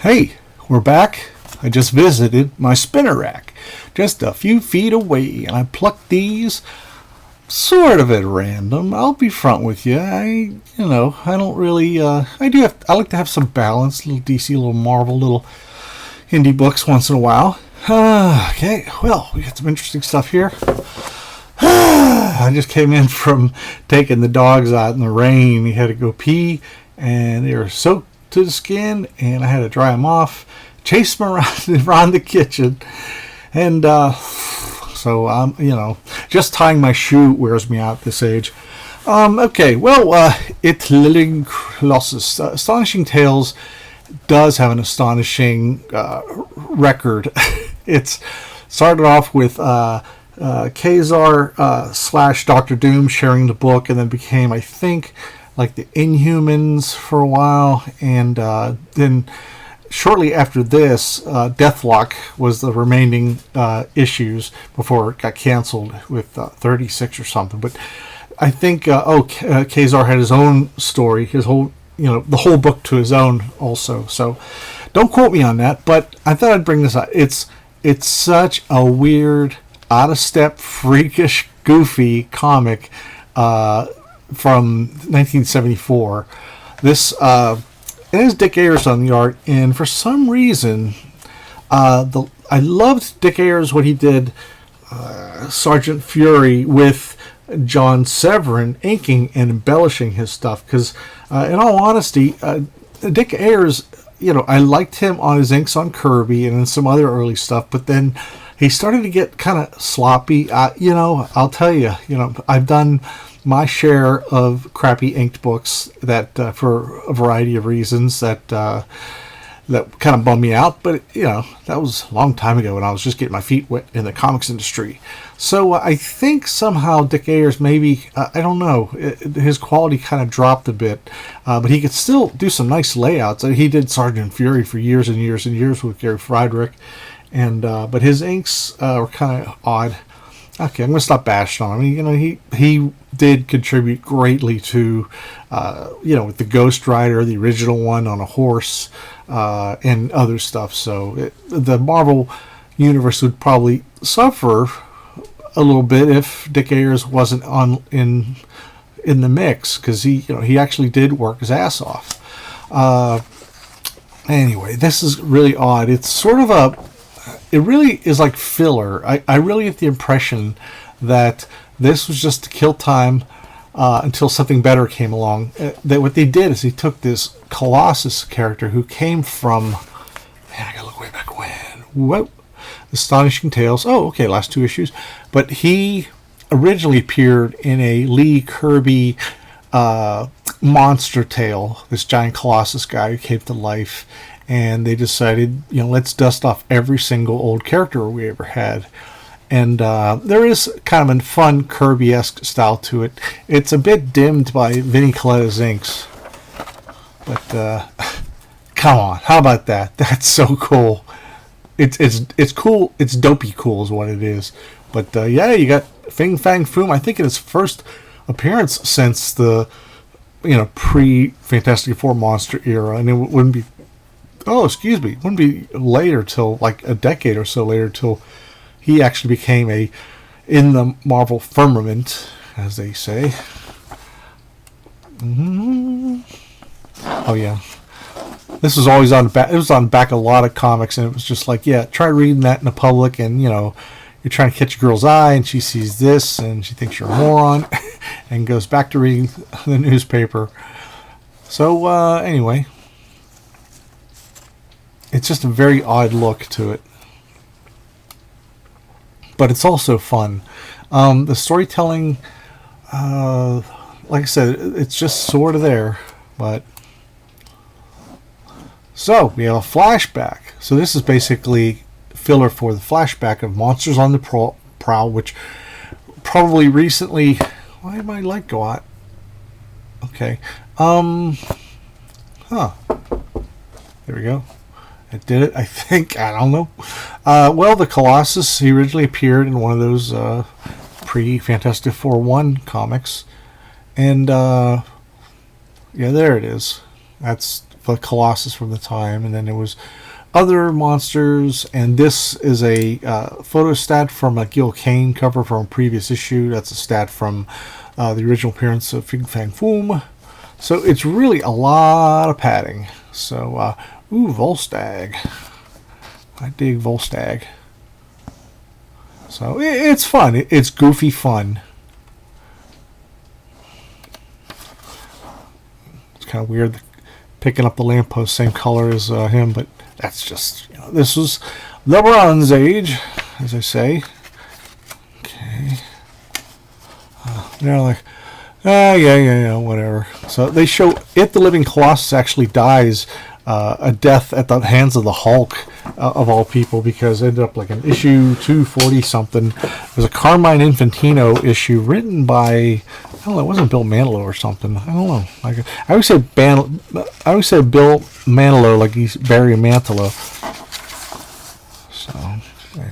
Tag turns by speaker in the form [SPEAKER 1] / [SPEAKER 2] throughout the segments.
[SPEAKER 1] Hey, we're back. I just visited my spinner rack just a few feet away, and I plucked these sort of at random. I'll be front with you. I don't really. I like to have some balance. Little DC, little Marvel, little indie books once in a while. Okay, well, we got some interesting stuff here. I just came in from taking the dogs out in the rain. He had to go pee, and they were soaked to the skin, and I had to dry them off, chase them around the kitchen, and so just tying my shoe wears me out this age. Okay, well, it's Colossus. Astonishing Tales does have an astonishing record. It's started off with Kazar / Dr. Doom sharing the book, and then became, I think, like the Inhumans for a while, and then shortly after this, Deathlock was the remaining issues before it got canceled with 36 or something. But I think Kazar had his own story, his whole the whole book to his own also. So don't quote me on that, but I thought I'd bring this up. It's such a weird, out of step, freakish, goofy comic from 1974. This it has Dick Ayers on the art, and for some reason, I loved Dick Ayers when he did Sergeant Fury with John Severin inking and embellishing his stuff. Because, in all honesty, Dick Ayers, I liked him on his inks on Kirby and in some other early stuff, but then he started to get kind of sloppy. I'll tell you, I've done my share of crappy inked books that, for a variety of reasons, that kind of bummed me out. But that was a long time ago when I was just getting my feet wet in the comics industry. So I think somehow Dick Ayers, maybe, I don't know, his quality kind of dropped a bit, but he could still do some nice layouts. He did Sergeant Fury for years and years and years with Gary Friedrich, and but his inks were kind of odd. Okay, I'm going to stop bashing on him. He did contribute greatly to, with the Ghost Rider, the original one on a horse, and other stuff. So the Marvel universe would probably suffer a little bit if Dick Ayers wasn't in the mix, because he actually did work his ass off. Anyway, this is really odd. It's sort of it really is like filler. I really get the impression that this was just to kill time until something better came along. That what they did is he took this Colossus character who came from, I gotta look way back when. Whoa. Astonishing Tales. Oh, okay, last 2 issues. But he originally appeared in a Lee Kirby monster tale, this giant Colossus guy who came to life. And they decided, let's dust off every single old character we ever had. And there is kind of a fun Kirby-esque style to it. It's a bit dimmed by Vinnie Coletta's inks. But come on, how about that? That's so cool. It's cool. It's dopey cool is what it is. But you got Fing Fang Foom. I think in his first appearance since the pre-Fantastic Four monster era, and it wouldn't be. Oh, excuse me. It wouldn't be later till like a decade or so later till he actually became in the Marvel firmament, as they say. Mm-hmm. Oh yeah, this was always on the back. It was on the back of a lot of comics, and it was just like, try reading that in the public, and you're trying to catch a girl's eye, and she sees this, and she thinks you're a moron, and goes back to reading the newspaper. So anyway. It's just a very odd look to it. But it's also fun. The storytelling, like I said, it's just sort of there. But so, we have a flashback. So this is basically filler for the flashback of Monsters on the Prowl, which probably recently... Why did my light go out? Okay. There we go. It did it, I think. I don't know. Well, the Colossus, he originally appeared in one of those pre-Fantastic Four 1 comics. And, there it is. That's the Colossus from the time, and then there was other monsters, and this is a photo stat from a Gil Kane cover from a previous issue. That's a stat from the original appearance of Fig Fang Foom. So it's really a lot of padding. So, ooh, Volstagg. I dig Volstagg. So it's fun. It's goofy fun. It's kind of weird picking up the lamppost, same color as him, but that's just, this was the Bronze Age, as I say. Okay. They're like, yeah, whatever. So they show It the Living Colossus actually dies a death at the hands of the Hulk, of all people, because it ended up like an issue 240 something. It was a Carmine Infantino issue written by, I don't know, it wasn't Bill Manilow or something. I don't know. Like, I always say Bill Manilow like he's Barry Manilow. So,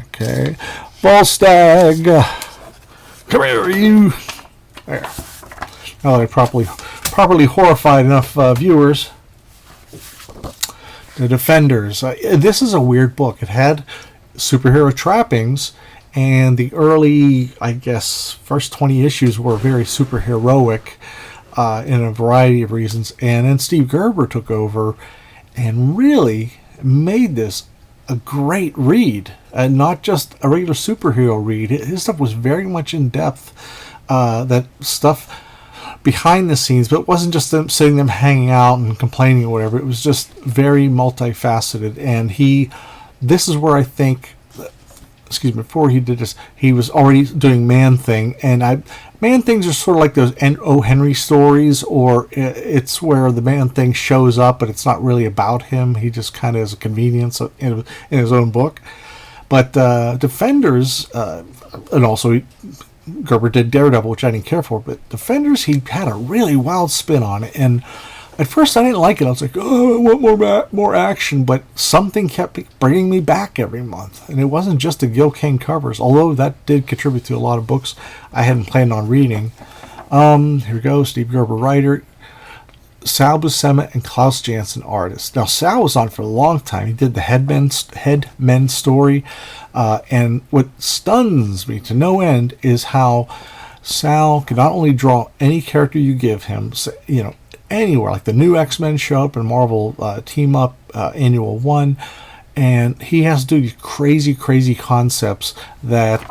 [SPEAKER 1] okay. Volstagg, come here, you. There. Now they're properly horrified enough viewers. The Defenders. This is a weird book. It had superhero trappings, and the early, I guess, first 20 issues were very superheroic in a variety of reasons. And then Steve Gerber took over and really made this a great read, and not just a regular superhero read. His stuff was very much in depth. That stuff behind the scenes, but it wasn't just them sitting them hanging out and complaining or whatever. It was just very multifaceted, and this is where I think, before he did this, he was already doing Man-Thing, and Man-Things are sort of like those O. Henry stories, or it's where the Man-Thing shows up, but it's not really about him. He just kind of is a convenience in his own book. But Defenders, and also Gerber did Daredevil, which I didn't care for, but Defenders, he had a really wild spin on it, and at first I didn't like it. I was like, oh, I want more action, but something kept bringing me back every month, and it wasn't just the Gil Kane covers, although that did contribute to a lot of books I hadn't planned on reading. Here we go, Steve Gerber writer, Sal Buscema and Klaus Janson artist. Now, Sal was on for a long time. He did the Headmen story. And what stuns me to no end is how Sal can not only draw any character you give him, anywhere, like the new X-Men show up in Marvel Team Up Annual 1, and he has to do these crazy concepts that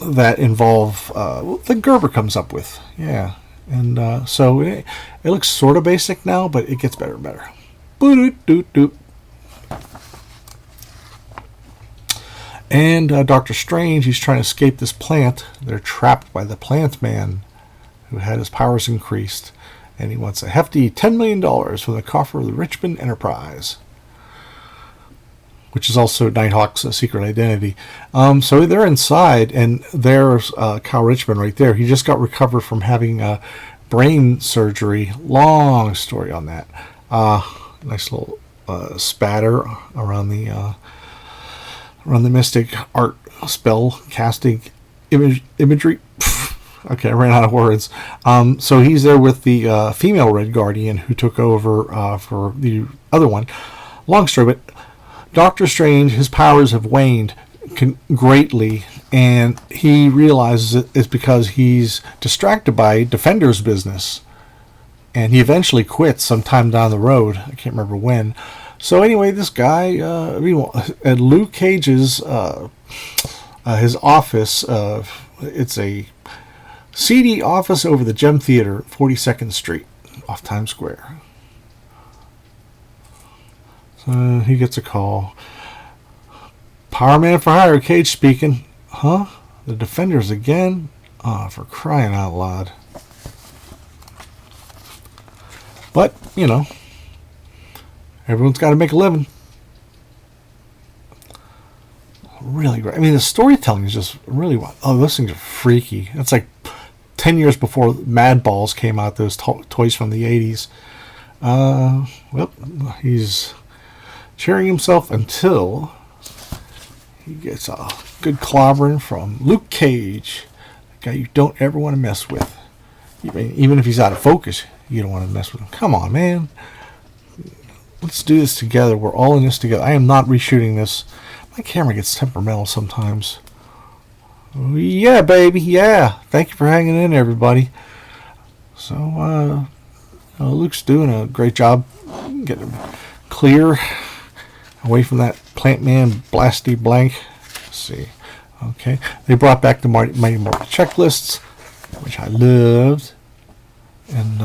[SPEAKER 1] involve that Gerber comes up with. Yeah. And so it looks sort of basic now, but it gets better and better. And Doctor Strange, he's trying to escape this plant. They're trapped by the Plant Man, who had his powers increased. And he wants a hefty $10 million from the coffer of the Richmond Enterprise, which is also Nighthawk's secret identity. So they're inside, and there's Kyle Richmond right there. He just got recovered from having brain surgery. Long story on that. Nice little spatter around the mystic art spell casting imagery. Okay, I ran out of words. So he's there with the female Red Guardian who took over for the other one. Long story, but Doctor Strange, his powers have waned greatly, and he realizes it's because he's distracted by Defender's business, and he eventually quits sometime down the road. I can't remember when. So anyway, this guy, at Luke Cage's his office, it's a seedy office over the Gem Theater, 42nd Street, off Times Square. So he gets a call. Power Man for hire, Cage speaking. Huh? The Defenders again? Oh, for crying out loud. But, everyone's got to make a living. Really great. I mean, the storytelling is just really wild. Oh, those things are freaky. It's like 10 years before Mad Balls came out, those toys from the 80s. Well, he's cheering himself until he gets a good clobbering from Luke Cage, the guy you don't ever want to mess with. Even if he's out of focus, you don't want to mess with him. Come on, man. Let's do this together. We're all in this together. I am not reshooting this. My camera gets temperamental sometimes. Yeah, baby. Yeah. Thank you for hanging in, everybody. So, Luke's doing a great job getting clear away from that Plant Man blasty blank. Let's see. Okay. They brought back the Mighty Morphin checklists, which I loved. And,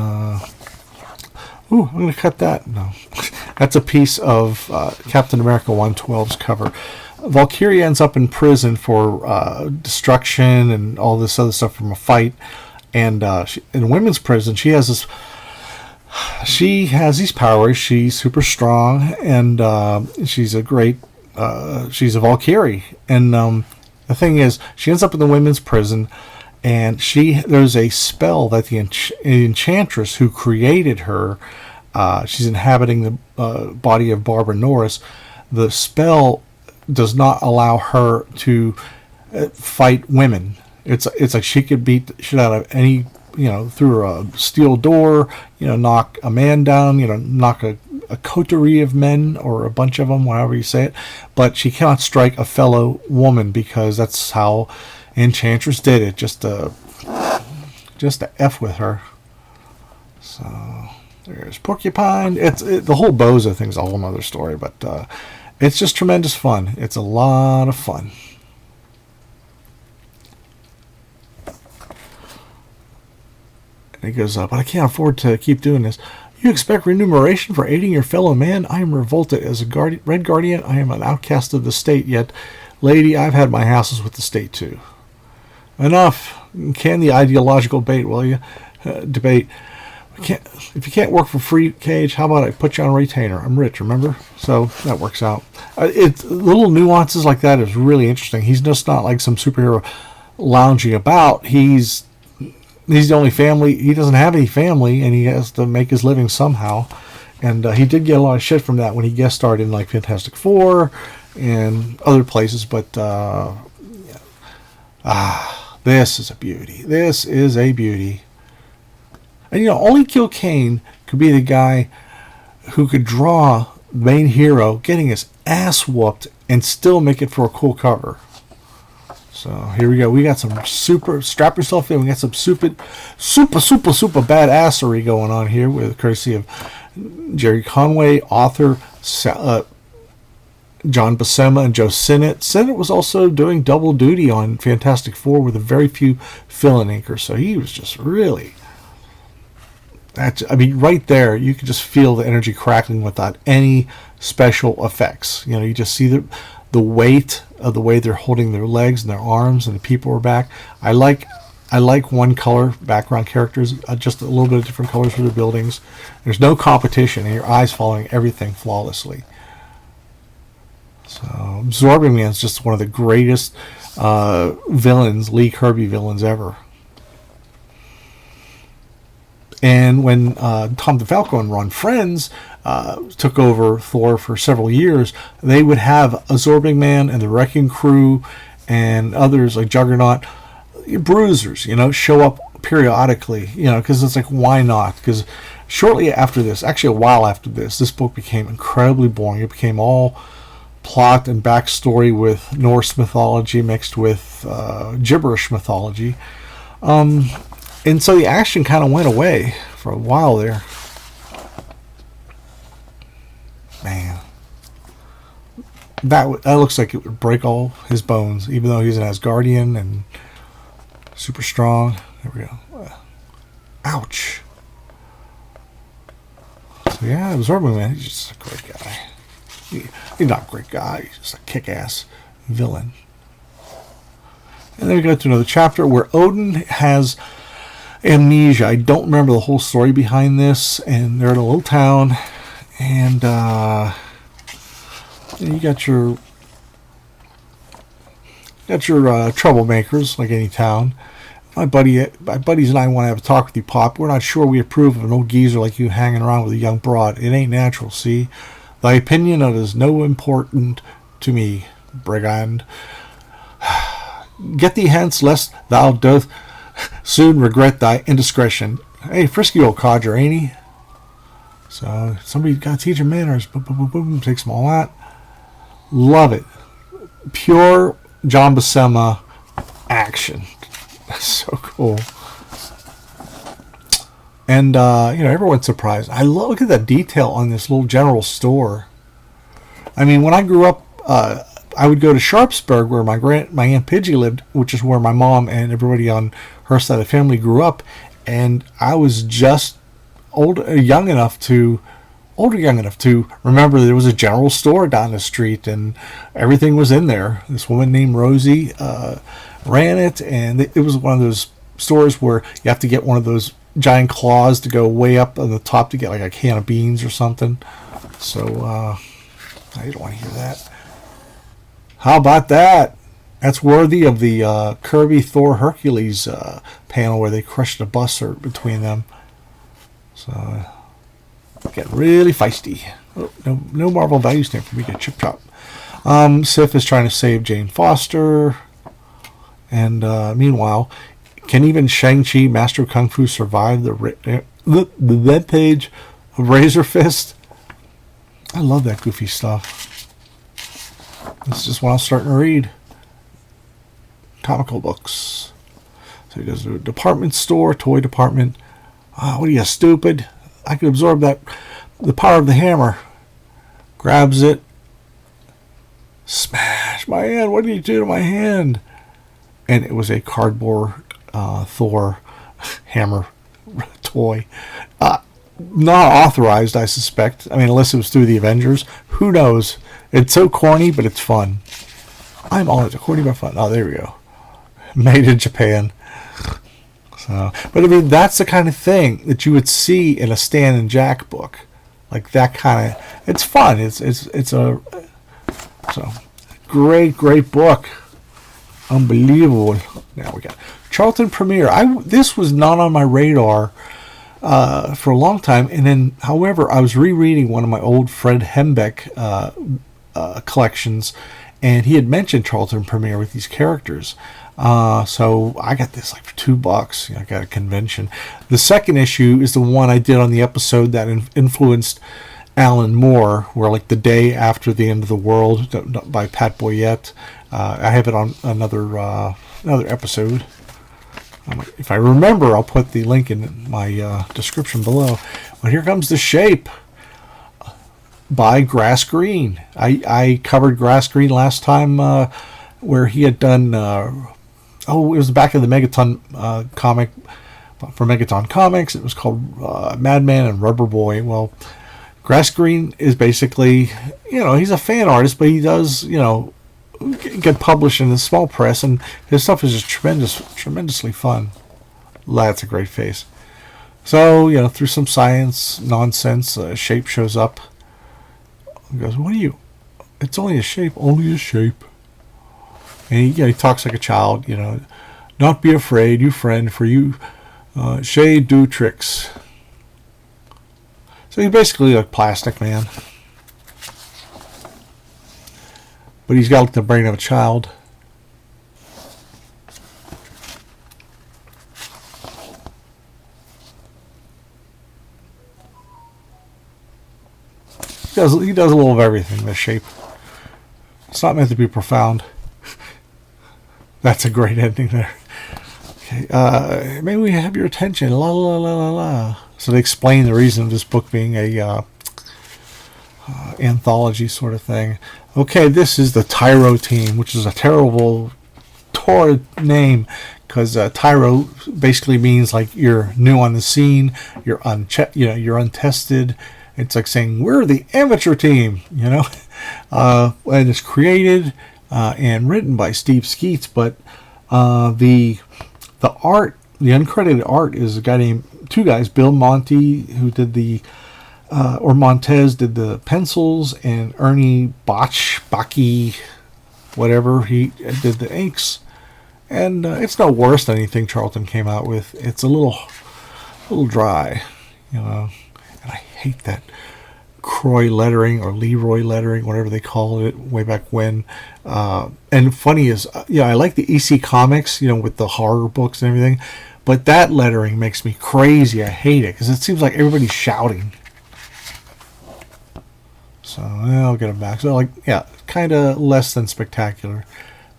[SPEAKER 1] ooh, I'm going to cut that. No. That's a piece of Captain America 112's cover. Valkyrie ends up in prison for destruction and all this other stuff from a fight. And in women's prison, she has these powers. She's super strong, and she's a great. She's a Valkyrie. And the thing is, she ends up in the women's prison, and there's a spell that the enchantress who created her. She's inhabiting the body of Barbara Norris. The spell does not allow her to fight women. It's like she could beat the shit out of any, through a steel door, knock a man down, knock a coterie of men or a bunch of them, however you say it. But she cannot strike a fellow woman because that's how Enchantress did it. Just to F with her. So there's Porcupine. The whole Boza thing's a whole other story, but it's just tremendous fun. It's a lot of fun. And he goes, but I can't afford to keep doing this. You expect remuneration for aiding your fellow man? I am revolted. As a Red Guardian, I am an outcast of the state, yet, lady, I've had my hassles with the state too. Enough. Can the ideological debate, will you? Debate. If you can't work for free, Cage, how about I put you on a retainer? I'm rich, remember? So that works out. Little nuances like that is really interesting. He's just not like some superhero lounging about. He's the only family. He doesn't have any family, and he has to make his living somehow. And he did get a lot of shit from that when he guest starred in like Fantastic Four and other places. But this is a beauty. This is a beauty. And only Gil Kane could be the guy who could draw the main hero getting his ass whooped and still make it for a cool cover. So here we go. We got some strap yourself in. We got some super badassery going on here with courtesy of Jerry Conway, author John Buscema and Joe Sinnott. Sinnott was also doing double duty on Fantastic Four with a very few fill-in inkers. So he was just really... right there, you can just feel the energy crackling without any special effects. You just see the weight of the way they're holding their legs and their arms, and the people are back. I like one color background characters, just a little bit of different colors for the buildings. There's no competition, and your eyes following everything flawlessly. So Absorbing Man is just one of the greatest villains, Lee Kirby villains ever. And when Tom DeFalco and Ron Frenz took over Thor for several years, they would have Absorbing Man and the Wrecking Crew and others like Juggernaut, bruisers, show up periodically, because it's like, why not? Because shortly after this, actually a while after this book became incredibly boring. It became all plot and backstory with Norse mythology mixed with gibberish mythology. And so the action kind of went away for a while there. Man. That looks like it would break all his bones, even though he's an Asgardian and super strong. There we go. Ouch. So yeah, Absorbing Man, he's just a great guy. He's not a great guy, he's just a kick-ass villain. And then we go to another chapter where Odin has amnesia. I don't remember the whole story behind this, and they're in a little town, and you got your troublemakers like any town. My buddies and I want to have a talk with you, Pop. We're not sure we approve of an old geezer like you hanging around with a young broad. It ain't natural, see? Thy opinion of it is no important to me, brigand. Get thee hence, lest thou doth soon regret thy indiscretion. Hey, frisky old codger, ain't he? So somebody got to teach them manners. Boom, boom, boom, boom. Takes them all out. Love it. Pure John Buscema action. That's so cool. And, everyone's surprised. Look at the detail on this little general store. I mean, when I grew up, I would go to Sharpsburg, where my Aunt Pidgey lived, which is where my mom and everybody on her side of the family grew up. And I was just older young enough to remember there was a general store down the street, and everything was in there. This woman named Rosie ran it, and it was one of those stores where you have to get one of those giant claws to go way up on the top to get like a can of beans or something. So I don't want to hear that. How about that? That's worthy of the Kirby Thor Hercules panel where they crushed a bus between them. So getting really feisty. Oh, no Marvel value stamp for me to Chip Chop. Sif is trying to save Jane Foster, and meanwhile, can even Shang-Chi, Master of Kung Fu, survive the web page of Razor Fist? I love that goofy stuff. This is just what I'm starting to read. Comical books. So he goes to a department store, toy department. What are you, stupid? I can absorb the power of the hammer. Grabs it. Smash my hand. What did you do to my hand? And it was a cardboard Thor hammer toy. Not authorized, I suspect. I mean, unless it was through the Avengers. Who knows? It's so corny, but it's fun. I'm all into corny but fun. Oh, there we go. Made in Japan. So, but I mean, that's the kind of thing that you would see in a Stan and Jack book. Like that kind of. It's fun. It's a great book. Unbelievable. Now we got Charlton Premiere. This was not on my radar for a long time, and then, however, I was rereading one of my old Fred Hembeck collections, and he had mentioned Charlton Premiere with these characters. So I got this like for $2. I got a convention. The second issue is the one I did on the episode that influenced Alan Moore, where like the day after the end of the world by Pat Boyette. I have it on another episode. If I remember, I'll put the link in my description below. Well, here comes The Shape by Grass Green. I covered Grass Green last time, where he had done. It was the back of the Megaton comic for Megaton Comics. It was called Madman and Rubber Boy. Well, Grass Green is basically, he's a fan artist, but he does, get published in the small press, and his stuff is just tremendously fun. That's a great face. So, through some science nonsense, Shape shows up. He goes, "What are you? It's only a shape, only a shape." And he talks like a child, "Not be afraid, you friend, for you, Shay do tricks." So he's basically a plastic man. But he's got the brain of a child. He does a little of everything, The Shape. It's not meant to be profound. That's a great ending there. Okay, may we have your attention? La la la la la. So they explain the reason of this book being a anthology sort of thing. Okay, this is the Tyro Team, which is a terrible name, because Tyro basically means like you're new on the scene, you're you're untested. It's like saying we're the amateur team, and it's created and written by Steve Skeets, but the art, the uncredited art, is a guy named two guys, Bill Monty, who did or Montez did the pencils, and Ernie Baki, whatever, he did the inks. And it's no worse than anything Charlton came out with. It's a little dry, And I hate that Croy lettering or Leroy lettering, whatever they called it way back when. And funny is, I like the EC Comics, with the horror books and everything. But that lettering makes me crazy. I hate it because it seems like everybody's shouting. So I'll get them back. So, like, yeah, kind of less than spectacular.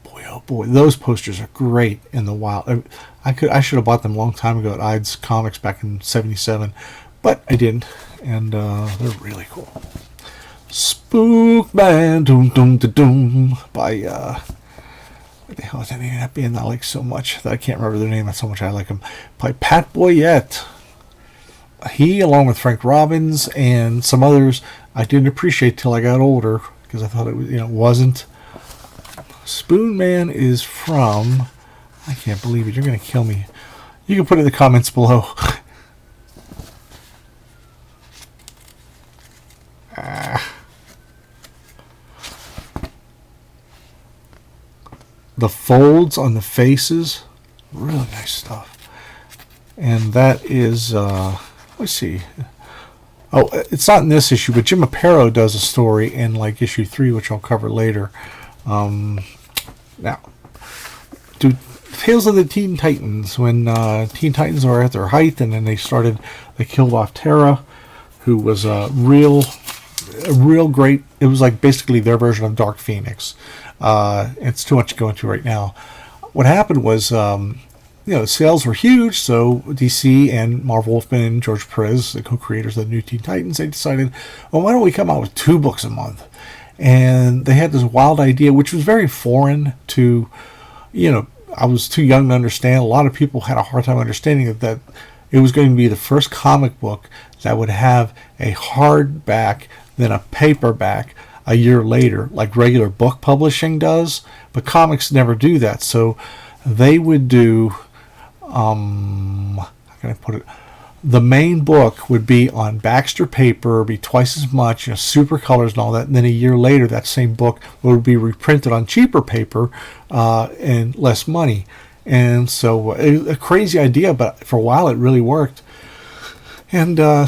[SPEAKER 1] Boy, oh boy, those posters are great in the wild. I should have bought them a long time ago at Ides Comics back in '77, but I didn't, and they're really cool. Spookman, doom doom da doom by what the hell is that name? That band I like so much that I can't remember their name. That's how much I like them. By Pat Boyette. He, along with Frank Robbins and some others, I didn't appreciate till I got older because I thought it was, wasn't. Spoon Man is from. I can't believe it. You're going to kill me. You can put it in the comments below. The folds on the faces, really nice stuff. And that is, let's see. Oh, it's not in this issue, but Jim Aparo does a story in like issue 3, which I'll cover later. Now, do Tales of the Teen Titans, when Teen Titans were at their height, and then they killed off Terra, who was a real great. It was like basically their version of Dark Phoenix. It's too much to go into right now. What happened was, sales were huge, so DC and Marv Wolfman and George Perez, the co-creators of the New Teen Titans, they decided, well, why don't we come out with 2 books a month? And they had this wild idea, which was very foreign to, I was too young to understand. A lot of people had a hard time understanding that it was going to be the first comic book that would have a hardback, then a paperback a year later, like regular book publishing does. But comics never do that. So they would do, how can I put it? The main book would be on Baxter paper, be twice as much, super colors and all that. And then a year later, that same book would be reprinted on cheaper paper and less money. And so a crazy idea, but for a while it really worked. And I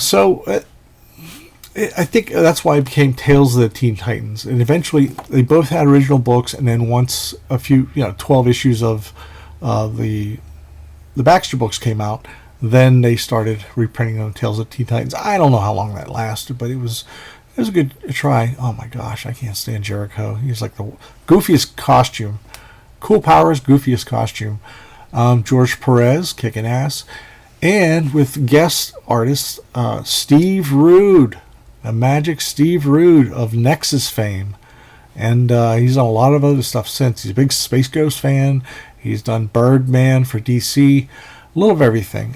[SPEAKER 1] think that's why it became Tales of the Teen Titans. And eventually they both had original books, and then once a few, 12 issues of the Baxter books came out, then they started reprinting on Tales of Teen Titans. I don't know how long that lasted, but it was a good try. Oh my gosh, I can't stand Jericho. He's like the goofiest costume. Cool Powers, goofiest costume. George Perez, kicking ass. And with guest artist Steve Rude, the magic Steve Rude of Nexus fame. And he's done a lot of other stuff since. He's a big Space Ghost fan. He's done Birdman for DC. A little of everything.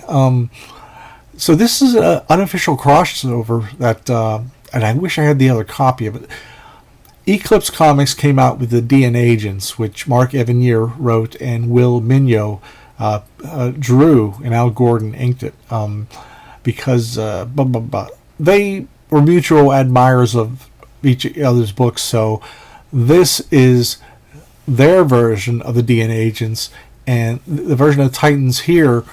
[SPEAKER 1] So this is an unofficial crossover that, and I wish I had the other copy of it. Eclipse Comics came out with the DNA Agents, which Mark Evanier wrote and Will Mignot drew, and Al Gordon inked it, because they were mutual admirers of each other's books. So this is their version of the DNA Agents, and the version of Titans here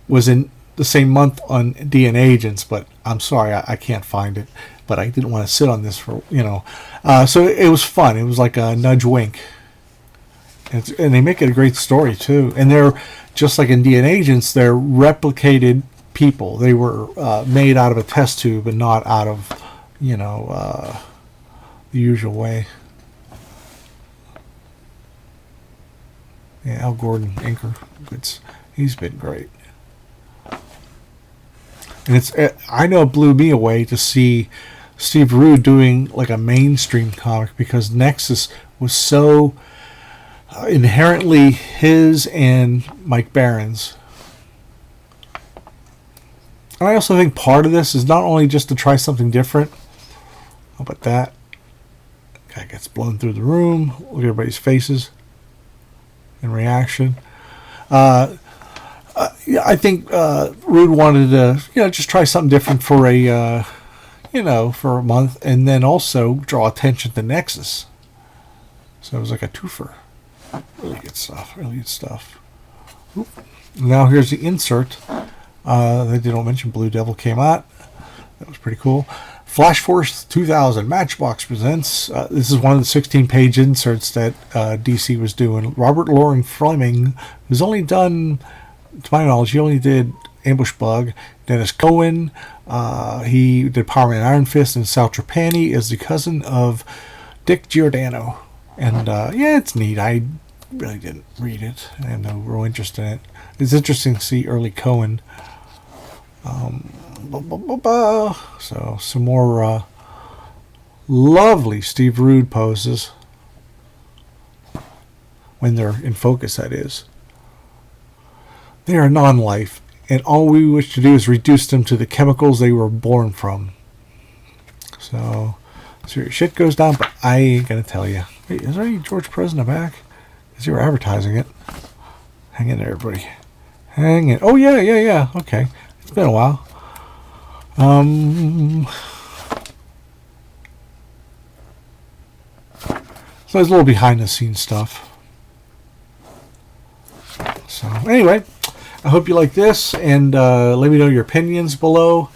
[SPEAKER 1] was in the same month on DNA Agents, but I'm sorry, I can't find it. But I didn't want to sit on this for, so it was fun. It was like a nudge wink. And they make it a great story, too. And they're, just like in DNA Agents, they're replicated people. They were made out of a test tube and not out of, the usual way. Yeah, Al Gordon, inker. He's been great. And I know it blew me away to see Steve Rude doing like a mainstream comic, because Nexus was so inherently his and Mike Barron's. And I also think part of this is not only just to try something different. How about that? Guy gets blown through the room. Look at everybody's faces in reaction. Yeah, I think Rude wanted to, just try something different for for a month, and then also draw attention to Nexus. So it was like a twofer. Really good stuff. Really good stuff. Oop. Now here's the insert. They didn't mention Blue Devil came out. That was pretty cool. Flash Force 2000 Matchbox presents. This is one of the 16-page inserts that DC was doing. Robert Loring Fleming, who's only done, to my knowledge, he only did Ambush Bug, Dennis Cohen. He did Power Man Iron Fist, and Sal Trapani is the cousin of Dick Giordano. And yeah, it's neat. I really didn't read it. I have no real interest in it. It's interesting to see early Cohen. So some more lovely Steve Rude poses. When they're in focus, that is. They are non-life, and all we wish to do is reduce them to the chemicals they were born from. So your shit goes down, but I ain't gonna tell you. Wait, is there any George President back? Because you were advertising it. Hang in there, everybody. Hang in. Oh, yeah. Okay. It's been a while. So there's a little behind-the-scenes stuff. So anyway, I hope you like this, and let me know your opinions below.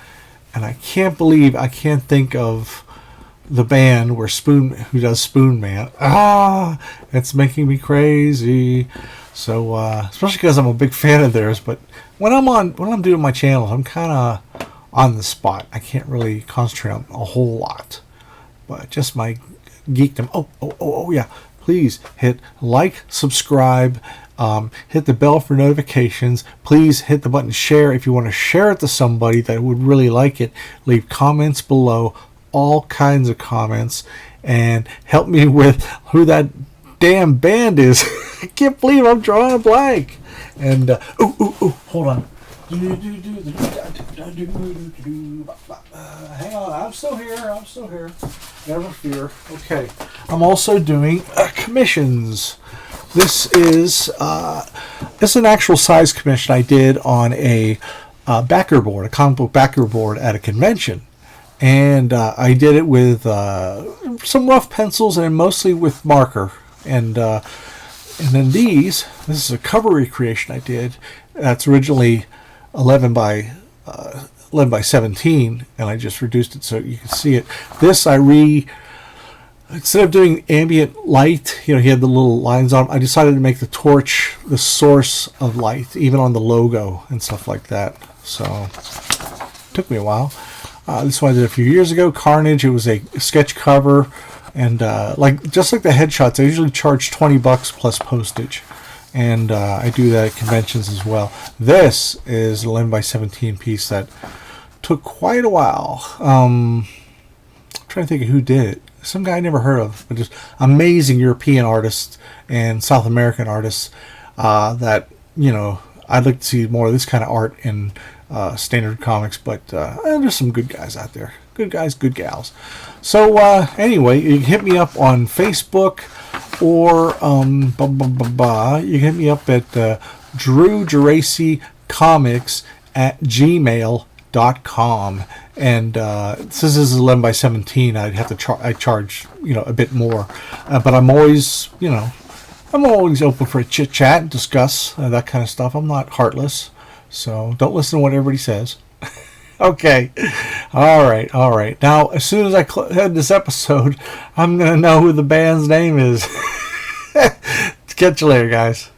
[SPEAKER 1] And I can't believe I can't think of the band who does Spoon Man. It's making me crazy. So especially because I'm a big fan of theirs. But when I'm doing my channels, I'm kind of on the spot. I can't really concentrate on a whole lot. But just my geekdom. Oh yeah. Please hit like, subscribe. Hit the bell for notifications. Please hit the button share if you want to share it to somebody that would really like it. Leave comments below, all kinds of comments, and help me with who that damn band is. I can't believe I'm drawing a blank. And hold on. Hang on, I'm still here. Never fear. Okay, I'm also doing commissions. This is an actual size commission I did on a backer board, a comic book backer board at a convention, and I did it with some rough pencils and mostly with marker. And then this is a cover recreation I did. That's originally 11 by 17, and I just reduced it so you can see it. This instead of doing ambient light, he had the little lines on. I decided to make the torch the source of light, even on the logo and stuff like that. So it took me a while. This one I did a few years ago. Carnage. It was a sketch cover, and just like the headshots, I usually charge $20 plus postage, and I do that at conventions as well. This is an 11 by 17 piece that took quite a while. I'm trying to think of who did it. Some guy I never heard of, but just amazing European artists and South American artists that, I'd like to see more of this kind of art in standard comics, but there's some good guys out there. Good guys, good gals. So anyway, you can hit me up on Facebook, or you can hit me up at drewgeracycomics@gmail.com. And since this is 11 by 17, I'd have to I charge a bit more, but I'm always open for a chit chat and discuss that kind of stuff. I'm not heartless, so don't listen to what everybody says. Okay, all right. Now, as soon as I end this episode, I'm gonna know who the band's name is. Catch you later, guys.